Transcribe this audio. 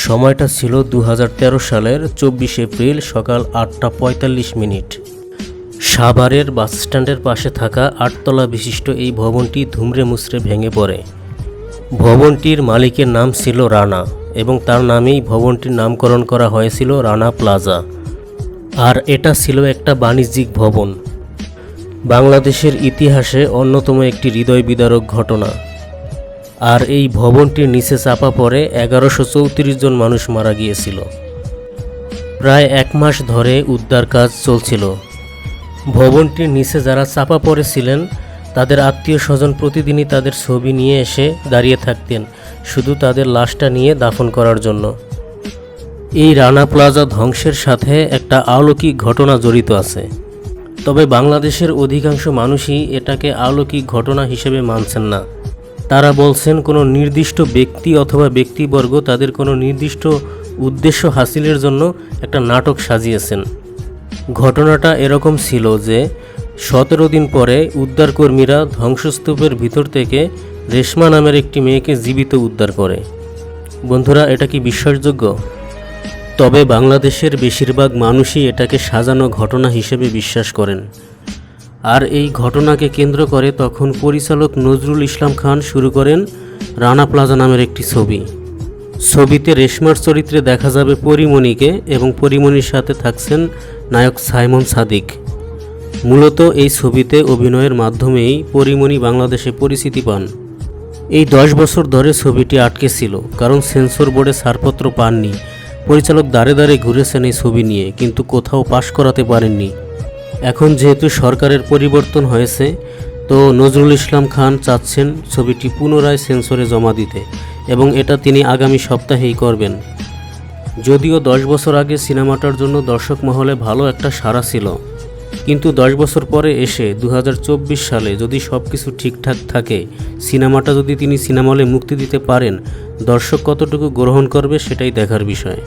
সময়টা ছিল 2013 সালের 24 এপ্রিল সকাল 8:45। সাভারের বাসস্ট্যান্ডের পাশে থাকা 8তলা বিশিষ্ট এই ভবনটি ধুমড়ে মুচড়ে ভেঙে পড়ে। ভবনটির মালিকের নাম ছিল রানা এবং তার নামেই ভবনটির নামকরণ করা হয়েছিল রানা প্লাজা। আর এটা ছিল একটা বাণিজ্যিক ভবন। বাংলাদেশের ইতিহাসে অন্যতম একটি হৃদয় বিদারক ঘটনা। আর এই ভবনটির নিচে চাপা পড়ে 1134 জন মানুষ মারা গিয়েছিল। প্রায় 1 মাস ধরে উদ্ধার কাজ চলছিল। ভবনটির নিচে যারা চাপা পড়েছিলেন তাদের আত্মীয় স্বজন প্রতিদিনই তাদের ছবি নিয়ে এসে দাঁড়িয়ে থাকতেন শুধু তাদের লাশটা নিয়ে দাফন করার জন্য। এই রানা প্লাজা ধ্বংসের সাথে একটা অলৌকিক ঘটনা জড়িত আছে, তবে বাংলাদেশের অধিকাংশ মানুষই এটাকে অলৌকিক ঘটনা হিসেবে মানছেন না। তারা বলছেন কোনো নির্দিষ্ট ব্যক্তি অথবা ব্যক্তিবর্গ তাদের কোনো নির্দিষ্ট উদ্দেশ্য হাসিলের জন্য একটা নাটক সাজিয়েছেন। ঘটনাটা এরকম ছিল যে 17 দিন পরে উদ্ধারকর্মীরা ধ্বংসস্তূপের ভিতর থেকে রেশমা নামের একটি মেয়েকে জীবিত উদ্ধার করে। বন্ধুরা, এটা কি বিশ্বাসযোগ্য? তবে বাংলাদেশের বেশিরভাগ মানুষই এটাকে সাজানো ঘটনা হিসেবে বিশ্বাস করেন। আর এই ঘটনাকে কেন্দ্র করে তখন পরিচালক নজরুল ইসলাম খান শুরু করেন রানা প্লাজা নামের একটি ছবি। ছবিতে রেশমার চরিত্রে দেখা যাবে পরীমণিকে এবং পরীমণির সাথে থাকছেন নায়ক সাইমন সাদিক। মূলত এই ছবিতে অভিনয়ের মাধ্যমেই পরীমণি বাংলাদেশে পরিচিতি পান। এই 10 বছর ধরে ছবিটি আটকে ছিল, কারণ সেন্সর বোর্ডে ছাড়পত্র পাননি। পরিচালক দাঁড়ে দাঁড়ে ঘুরেছেন এই ছবি নিয়ে, কিন্তু কোথাও পাশ করাতে পারেননি। এখন যেহেতু সরকারের পরিবর্তন হয়েছে, তো নজরুল ইসলাম খান চাচ্ছেন ছবিটি পুনরায় সেন্সরে জমা দিতে, এবং এটা তিনি আগামী সপ্তাহেই করবেন। যদিও 10 বছর আগে সিনেমাটার জন্য দর্শক মহলে ভালো একটা সাড়া ছিল, কিন্তু 10 বছর পরে এসে 2024 সালে যদি সব কিছু ঠিকঠাক থাকে, সিনেমাটা যদি তিনি সিনেমা হলে মুক্তি দিতে পারেন, দর্শক কতটুকু গ্রহণ করবে সেটাই দেখার বিষয়।